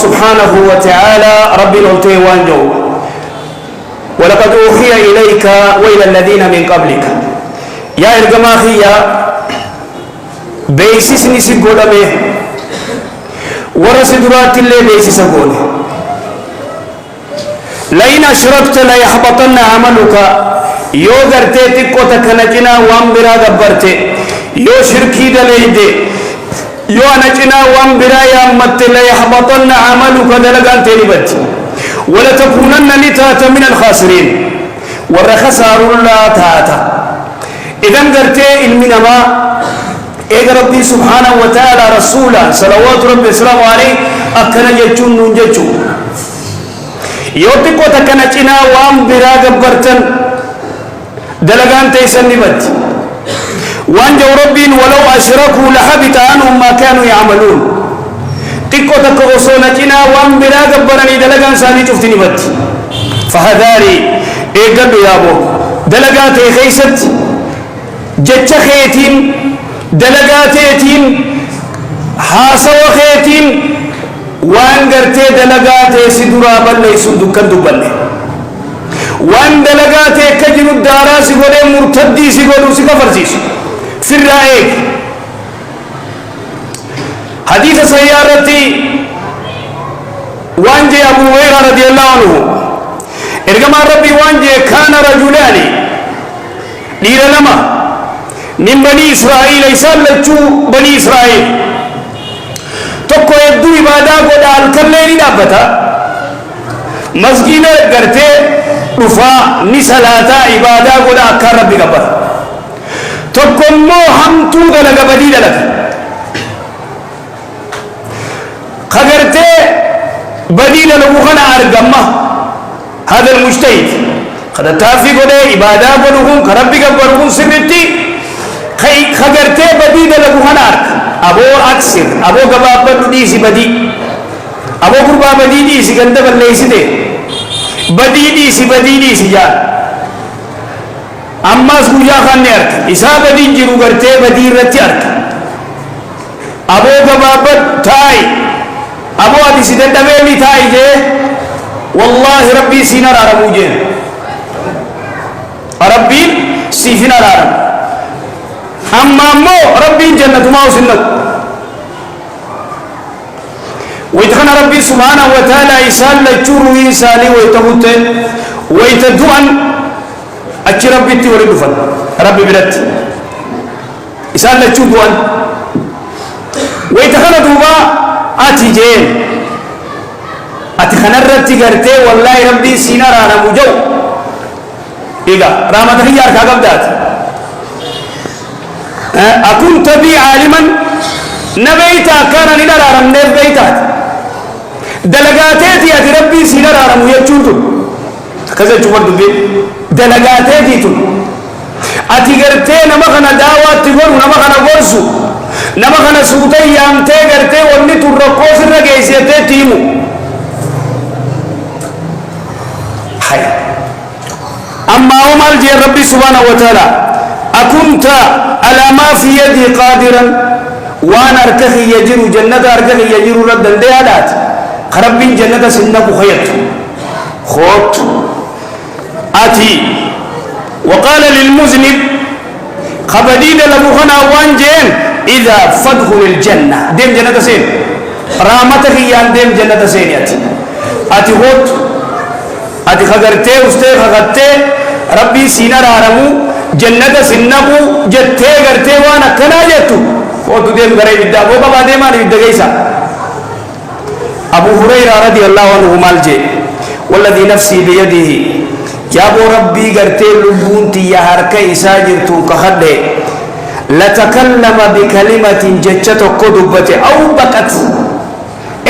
سبحانه وتعالى رب نلتي وانجو ولقد أوحي إليك وإلى الذين من قبلك يا إرجماخية بيسيس نسيقود به ورسدرات اللي بيسيس قول لئن أشركت ليحبطن عملك يو غرتي تكو تكنجنا وام برا غبرتي يو شركي دليدي يو أنجنا وام برا يامت ليحبطن عملك دلقان تلبت ولتكونن لتات من الخاسرين والرخسار الله تاتا إذن غرتي المنما إيه ربي سبحانه وتعالى رسولا صلوات ربي السلام عليه أكنا جتشون ننجتشو يوتيكو تكنجنا وام برا غبرتن دلقان تيسن نبت وانجو ربين ولو أشركوا لحبط عنهم ما كانوا يعملون تكو تكو صونتنا وان بلا قبرني دلقان ساني شفت نبت فهذاري ايه قلو يا ابو دلقات خيست جتش خيتين دلقاتيتين حاسو خيتين وان قرتي دلقاتي سدرا بل ليسون دكان دبل وان دلقاتي كجن الدارا سيقولي مرتدي سيقولي سيكفر سيسو في الرأيك حديث سيارتي وانجي أبو هريرة رضي الله عنه إرجما ربي وانجي كان رجلان لير لما من بني إسرائيل يسال لتشو بني إسرائيل تكو يدو إبادة قد الكلين دابتا مسجد قرتي رفا نسلاتا إبادة قد أكار ربي قبر تكو مو همتو دلق بديد لك خبرتي بديل لغوخنا أرقمه هذا المجتهد قد تافي قده إبادة قدهم كربك قدهم سرتي خبرتي بديل لغوخنا أرق أبو أكسر أبو قباب ديسي بدي أبو قربا بدي ديسي قندب الليسي دي بدي ديسي جان أما سبجا خاني أرق إسا بدي جرو قرتي بدي رتي أرق أبو قباب تاي أبو أدي سيدنا دبيلي تايجه والله ربي سينار عرموجه ربي سيفنا عرم أما مو ربي جنة ما وسنك ويتخنا ربي سبحانه وتعالى يسال لجور ويسالي ويتهوت ويتدوان أتي ربي توري دفن ربي بلد يسال لجور دوان ويتخنا دوبا أتي جين أتي خنرت تجرتي والله ربي سينا رانا مجو إيجا رامته يار كعب دات أكون تبي عالما نبيتا كان لنا رام نبيتات دلقاتي أتي ربي سينا رانا مجو كذا تقول دبي دلقاتي تون أتي جرتي نمخنا دعوات تقول نمخنا ورسو نمخنا سوتي يامتي جرتي وني ترقوس الرجيسيتي تيمو حي أما أمال جي ربي سبحانه وتعالى أكنت على ما في يدي قادرا وأنا أركخي يجر جنة أركخي يجر رد الديالات خرب جنة سنك خيط خوت أتي وقال للمذنب خبديد لبخنا وانجين إذا فدخل الجنة ديم جنة سين رامتك يان ديم جنة سين ياتي أتي خوت أتي خغرتي أستي خغرتي ربي سينا رارمو جنة سنبو جتي غرتي وانا كنا جتو خوت ديم غري بدا بو بابا ديما بدا غيسا أبو هريرة رضي الله عنه مالجي والذي نفسي بيده يا ابو ربي غرتي لبونتي يا هركي ساجرتو كخده لتكلم بكلمة جتت قدبت أو بكت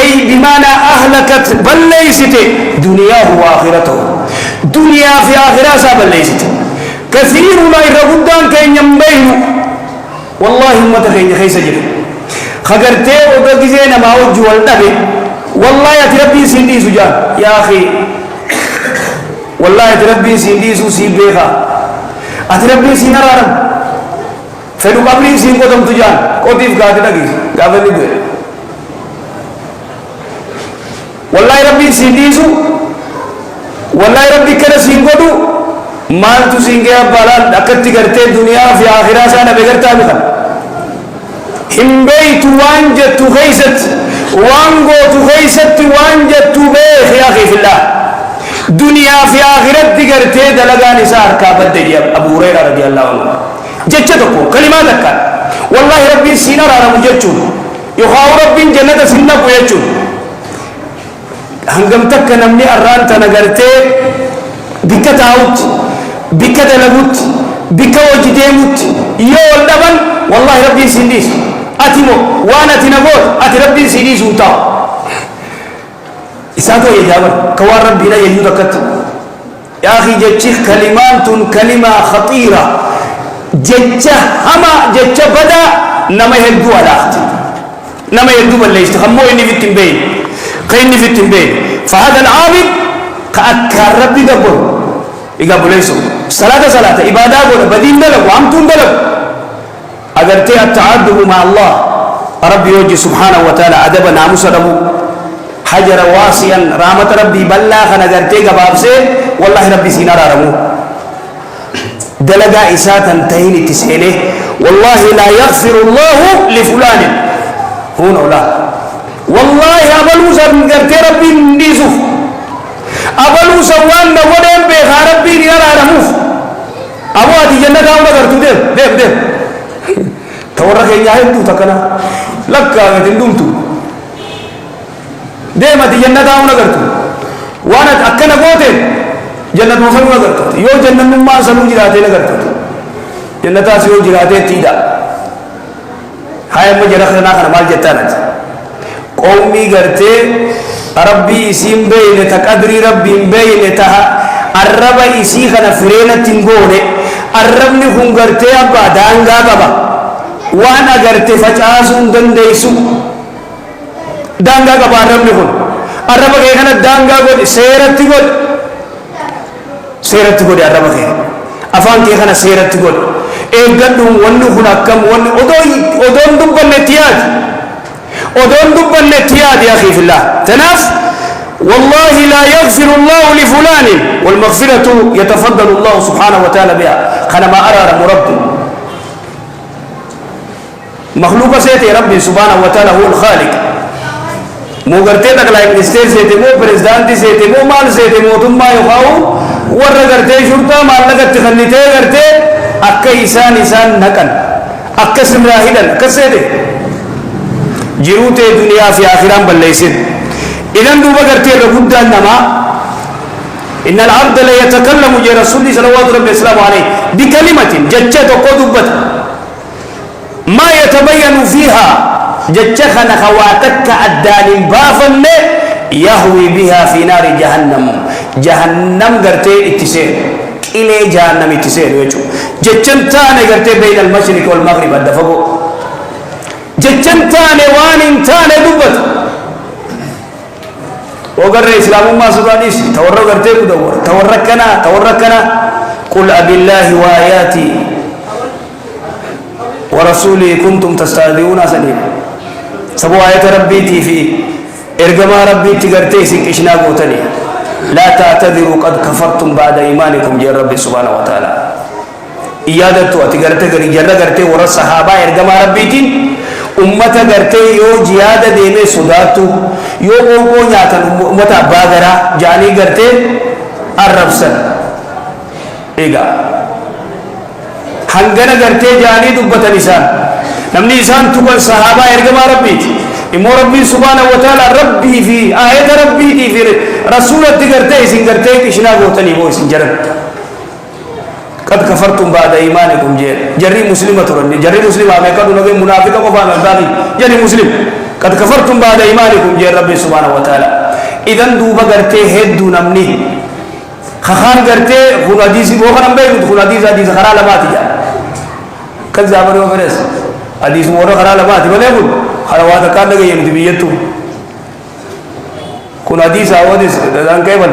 أي بمعنى أهلكت بل ليست دنياه وآخرته دنيا في آخرة بل ليست كثير ما يرغدان كي ينبيه والله ما تخين خيس جل خغرتي وبغزين ما وجه والنبي والله يا ربي سندي سجان يا أخي والله تربي سيدي سو سيبها أتربي سينارم فلو قبلي سين قدم تجان قديف قادر لقي قابل لقي والله ربي سيديسو والله ربي كلا سينقدو مال تسينجا بالان أكتي كرتي الدنيا في آخرة سنة بغرتا بخل هم بيت وانجت غيست وانغو تغيست وانجت بيخ يا أخي في الله دنيا في آخرة تغرتي دلغان سار كابت دي أبو هريرة رضي الله عنه جتتكو كلماتك والله ربي سينا رارا مجتشون يخاو ربي جنة سنة بيجتشون هنگم تک نمني أران تنغرتي بك تاوت بك دلغوت بك وجديموت يول دبن والله ربي سنديس أتمو وانا تنغوت أتي ربي سنديس وطاو إساقو يجابر كوار ربنا يجودكت يا أخي جتشيخ كلمات كلمة خطيرة جتشا هما جتشا بدا نما يهدو على أختي نما يهدو بالله يستخمو إني في التنبين قيني في التنبين فهذا العابد كأكار ربي قبل يقبل يسو صلاة إبادة قول بدين دلق وعمتون دلق أجر تي التعدد مع الله ربي يوجي سبحانه وتعالى أدب ناموس ربو حجر واسيا رحمة ربي بلا خنا أجر تي قباب سي والله ربي سينا رمو دلقا إساتا تهيني تسهيله والله لا يغفر الله لفلان هون أولا والله أبلوسا من قرتي ربي نديسوف أبلوسا وانا ودين بيخا ربي نيالا رموف أبو هاتي جنة داونا قرتو ديب تورك إنيا هندو تكنا لكا غتندومتو ديب هاتي جنة داونا قرتو وانا أكنا قوتين جنة مصنونا قرتو يو جنة مما سنو جراتين قرتو جنة تاسيو جراتين تيدا هاي مجرخنا خنا مال جتانت قومي قرتي ربي اسم بين تقدري ربي بين تها الرب اسي خنا فرينة تنقوني الرب نكون قرتي أبا دانغا قبا وانا قرتي فجاسون دنديسو دانغا قبا الرب نكون الرب كي خنا دانغا قد سيرت قد الرب كي أفان كي خنا سيرت قد قدهم ونو خنا كم ونو أدون دبا نتياج ودون دب النتياد يا أخي في الله تناف والله لا يغفر الله لفلان والمغفرة يتفضل الله سبحانه وتعالى بها خنا ما أرى رب مخلوق سيتي ربي سبحانه وتعالى هو الخالق مو قرتي تك لا منستر سيتي مو بريزدانتي سيتي مو مال سيتي مو ثم يخاو ور قرتي شرطة مال لقت تخليتي قرتي أكا إنسان نكن أكا سمراهيدا أكا سيتي جروت الدنيا في آخرام بالليسد إذن دوبا قرتي ربود النما إن العبد لا يتكلم جي رسول صلى الله عليه وسلم عليه بكلمة ججت وقدبت ما يتبين فيها ججخن خواتك الدال بافن يهوي بها في نار جهنم قرتي اتسير إلي جهنم اتسير ججنتان قرتي بين المشرق والمغرب الدفقو ججنتاني وانين تاني دبت وقر الإسلام ما سبانيس تورق ارتيب دور توركنا قل أبي الله وآياتي ورسولي كنتم تستهزئون سليم سبو آية ربيتي في إرقما ربيتي قرتي سنكشنا قوتني لا تعتذروا قد كفرتم بعد إيمانكم جي ربي سبحانه وتعالى إيادتو أتقرتي جرى قرتي ورى الصحابة إرقما ربيتي ummata gartee yoo jihaada deemee sodaatu yoo qoonqoo nyaatan ummata abbaa garaa jaanii gartee arrabsan egaa hangana gartee jaanii dubbatan isaan namni isaan tuqan sahaabaa ergamaa rabbiiti immoo rabbiin subhaanahu wa ta'ala rabbii fi aayata rabbiitii fi rasuulatti gartee isin gartee qishnaa gootanii moo isin jedhan قد كفرتم بعد إيمانكم جري مسلمة ترني جري مسلمة ما كانوا نبي منافقة وفانا الباقي جري مسلم قد كفرتم بعد إيمانكم جي ربي سبحانه وتعالى إذن دوبا قرتي هدو نمني خخان قرتي خون حديثي بوخنا بيكت خون حديث خرا لباتي جا كذ زابر وفرس حديث مورا خرا لباتي بل يقول خلواتا كان لغا يمتي بيتو خون حديث آوادس دان كيبل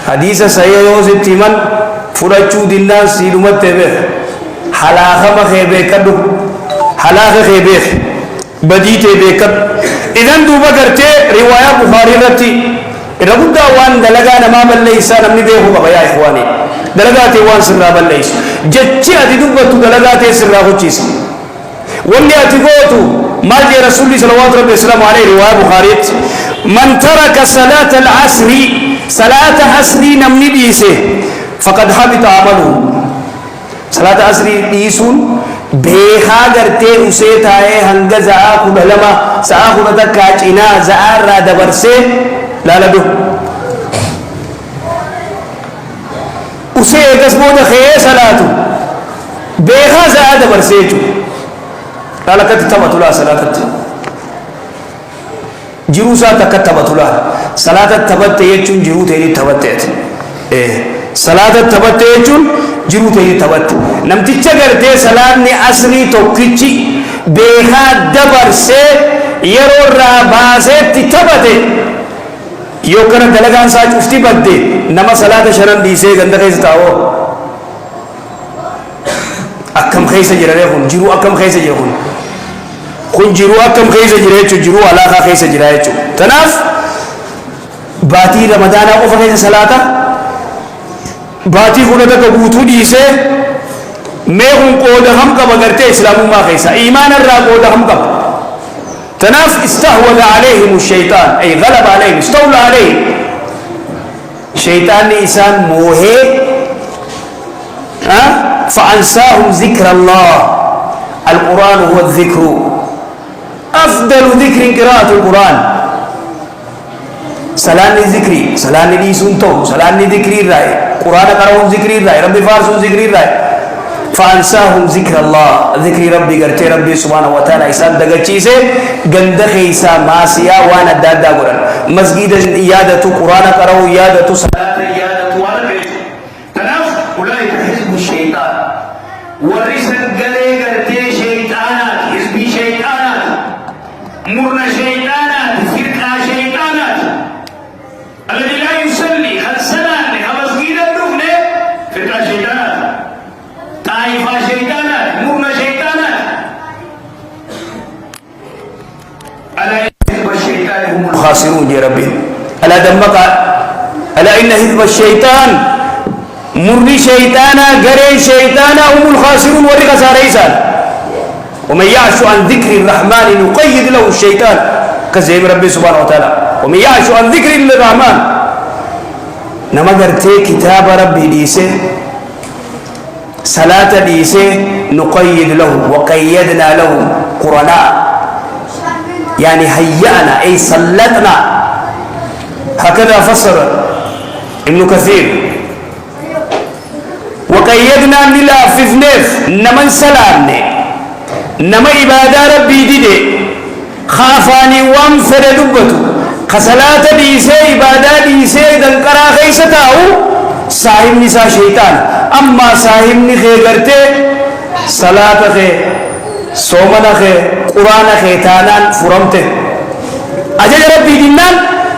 حديث صحيح يوسف تيمان فرجو دينان سيلومت تبه حلاخة ما خيبه كدو حلاخة خيبه بديت بكر إذن دوبا قرتي رواية بخاري رتي ربدا وان دلغانا ما بليس نمني بيهو بابا يا إخواني دلغاتي وان سرا بليس جتشي أدي دوبا دلغاتي سرا خوشيس واللي أتقوتو ما جي رسول الله صلى الله عليه وسلم عليه رواية بخاري من ترك صلاة العصر صلاة عصر نمني بيسه فقد حبط عمله صلاة عصر بيسون بيخا غرتي اسيت آئے ہنگ زعا خود لما سعا خود تکاچنا زعا را دبر سے لالدو اسے قسمو دخیئے صلاتو بيخا زعا دبر سے چو لالکت تبت اللہ صلاتت جروسا تکتبت اللہ صلاتت تبت یچون جرو تیری تبت تیت صلاتت تبت یچون جرو تیری تبت نمتیچا کرتے صلاتنی اصلی توقیچی بیخا دبر سے یرو راباسے تی تبتے یو کرن دلگان ساچ افتی بد دے نما صلات شرن دیسے گندہ خیزتاو اکم خیز جرے خون جرو اکم خیز جرے خون جرو اکم خیز جرے چو جرو علاقہ خیز جرے چو تناف باتی رمضان اقف خیز صلاتا باتی خونتا کبوتو دیسے میں ہوں قود ہم کب اگرتے اسلام ما خیسا ایمان را قود ہم کب تناف استحوذ علیہم الشیطان ای غلب علیہم استولى علیہم شیطان نے انسان موہے فانساهم ذکر اللہ القرآن هو الذکر افضل ذکر قراءة القرآن سلانی ذکری سلانی دی سنتو سلانی ذکری رائے قرآن قرآن ذکری رائے رب فارسون ذکری رائے فانساهم ذکر اللہ ذکری ربی کرتے ربی سبحانہ وتعالی ایسان دگچی سے گندخ ایسا ماسیا وانا دادا قرآن مسجد یادت قرآن قرآن یادت سلات یادت وانا بیت تناف اولئیک حزب الشیطان ورسل گلے کرتے شیطانات حزبی شیطانات مرن شیطانات فرقہ شیطانات الذي لا يصلي خد سنة لخمسجيد الركن فرقة شيطانات طائفة شيطانات مرمى شيطانات ألا إن حزب الشيطان هم الخاسرون يا ربي ألا دمك ألا إن حزب الشيطان مرني شيطانا غري شيطانا هم الخاسرون ورقة ساريسان ومن يعش عن ذكر الرحمن نقيد له الشيطان كزيب ربي سبحانه وتعالى ومن يعش عن ذكر الرحمن نما غرتي كتاب ربي ديسه صلاة ديسه نقيد له وقيدنا له قرناء يعني هيأنا أي سلطنا هكذا فسر ابن كثير وقيدنا للا في فنف نمن سلامني نما عبادة ربي دي خافاني وام فردبتو خسلات ديسه عبادة ديسه دنقرا خيستاو صاحب نساء شيطان اما صاحب نخي کرتے صلاة خي سومن خي قرآن خي تانان فرمتے اجل ربي دینان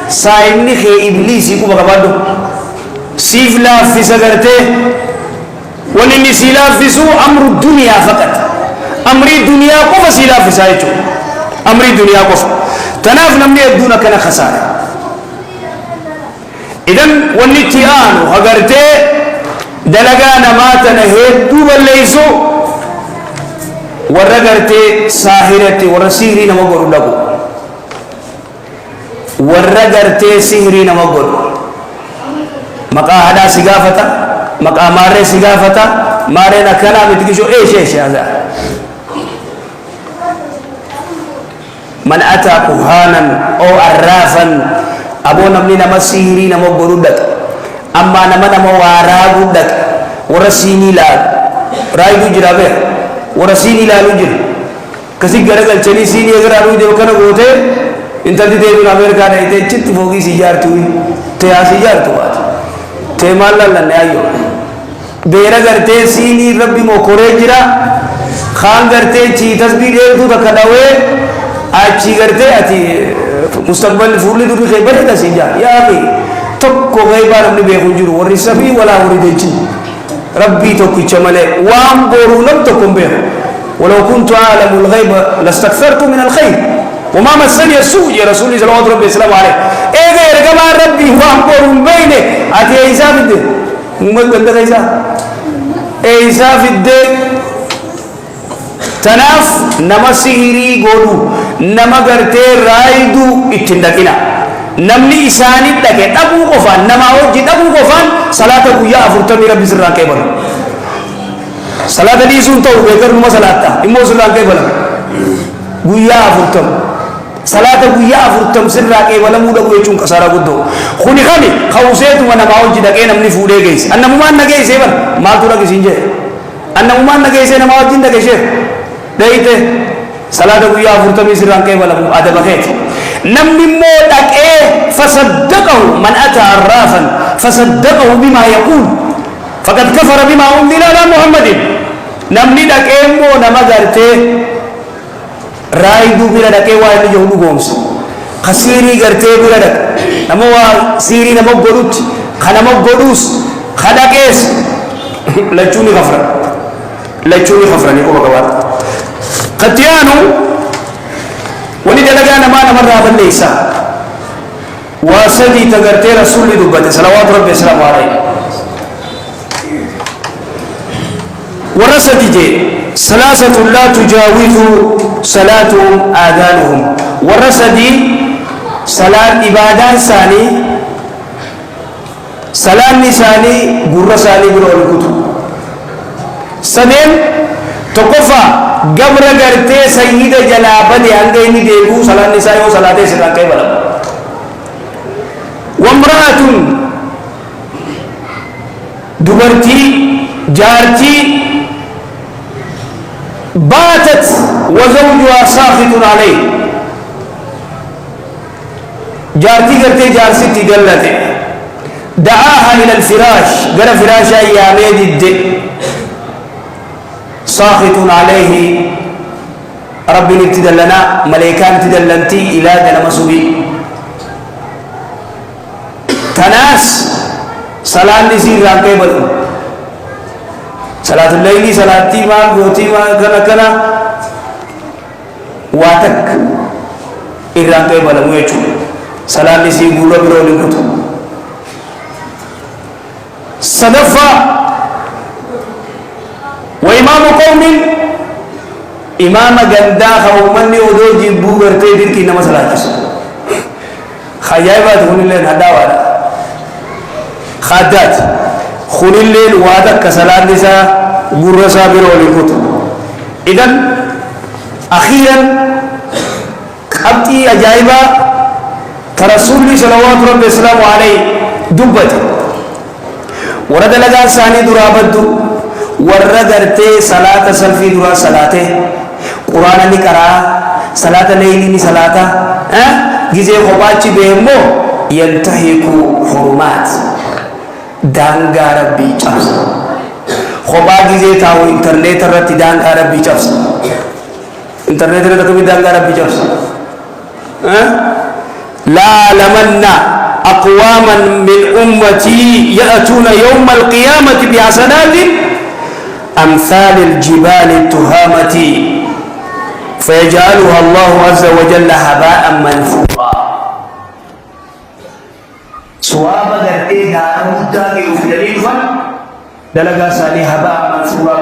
صاحب نخي ابلیسی کو بقبادو سیف لافس کرتے وننی سی لافسو امر الدنیا فقط امری دنیا کو فسی لافس آئے چو امری دنیا کو تناف نمنی ادونا کنا خسارے اذن والنتيان وغرتي دلقانا ماتنا هيدو بالليسو ورغرتي ساهرتي ورسيرين مغر لغو ورغرتي سهرين مغر مقا هدا سقافتا مقا ماري سقافتا ماري نكنا بتكشو ايش هذا من أتى كهانا أو عرافا أبو نمني نما سيري نما برودك أما نما نما وارابودك ورسيني لا رايدو جرابه ورسيني لا لوجر كسي غرغل چني سيني اگر آلو جو كنا گوتے انتر دي ديبن أمريكا نايته چت فوقي سيجار توي تيا سيجار توات تي مالا لن آيو بيرا گرتے سيني ربي مو کورے جرا خان گرتے چی تسبیح دیر تو تکڑاوے آچی کرتے آتی مستقبل فورلی دوری خیبر ہے تسی جا یا آقی تک کو غیبان اپنی بے خنجر ورری صفی ولا ورری دیچی ربی تو کچھ ملے وام بورونم تو کم بے ولو كنت أعلم الغيب لاستكثرت من الخير وما مسني السوء يا رسول الله صلى الله عليه وسلم عليه إيه غير كما ربي وأمر بينه أتي عيسى في الدين ممكن عندك عيسى في الدين تناف نما سيري قولو نما قرتي رايدو اتندكنا نمني إساني تكي أبو قفان نما وجد أبو قفان صلاة قوية أفرطمي ربي سران كيبال صلاة دي سنتو بيكر نما صلاة إمو سران كيبال قوية أفرطم صلاة قوية أفرطم سران كيبال مودا قوية چون كسارا قدو خوني خاني خوسيتو ونما وجد أكي نمني فودي گيس أنا ممان نگيس إيبال مال تورا كسينجي أنا ممان نگيس نما وجد نگيس دايته صلاة قوية أفرطمي سران كيبال أدب خيت نمني مودك إيه فصدقه من أتى عرافا فصدقه بما يقول فقد كفر بما أنزل على محمد نمني دك إيه مو نما غرتي رايدو بلا دك إيه واحد يهودو قومس خسيري غرتي بلا دك نمو سيري نمو قدوت خنمو قدوس خدكيس لچوني غفرة نيكو بقوات قتيانو ولدلقا نما نمر هذا ليس وسدي تغرتي رسول دبته صلوات ربي وسلامه عليه ورسدي جي ثلاثة لا تجاوز صلاتهم آذانهم ورسدي صلاة إبادة ثاني صلاة نساني قرر ثاني بلو الكتب سنين تقفى قبر قرتي سيد جلابة يانغيني ديبو صلاة نساء وصلاة سران كي بلا وامرأة دبرتي جارتي باتت وزوجها ساخط عليه جارتي قرتي جارسي تقلتي دعاها إلى الفراش قال فراشا يا ميد الدئ ساخط عليه ربي نبتدلنا ملائكان تدلنتي إلى دنمسوبي تناس صلاة نسير راكي بلو صلاة الليل صلاة ما غوتي ما كنا واتك إراكي بلو يجو صلاة نسير غورو برو لكتو صدفة وإمام قوم إمام غندا خومني ودو جيبو غرتي دير كي نما صلاة خيابات هون الليل هدا وادا خادات خون الليل وادا كسلات نساء غرسا برو لكتو إذن أخيرا قبطي أجايبا كرسول صلوات ربي وسلامه عليه دبتي ورد لغا ثاني درابدو ورغرتي صلاة سلفي درا صلاة قرآن نقرأ صلاة ليلي صلاة جزي خباتي بهمو ينتهك حرمات دانغا ربي چفس خبا جزي تاو انترنت رتي دانغا ربي چفس انترنت رتي دانغا ربي چفس لا لمنا أقواما من أمتي يأتون يوم القيامة بحسنات أمثال الجبال التهامة فيجعلها الله عز وجل هباء منثورا سواب درتي دار مدة في دليل دلقا سالي هباء منثورا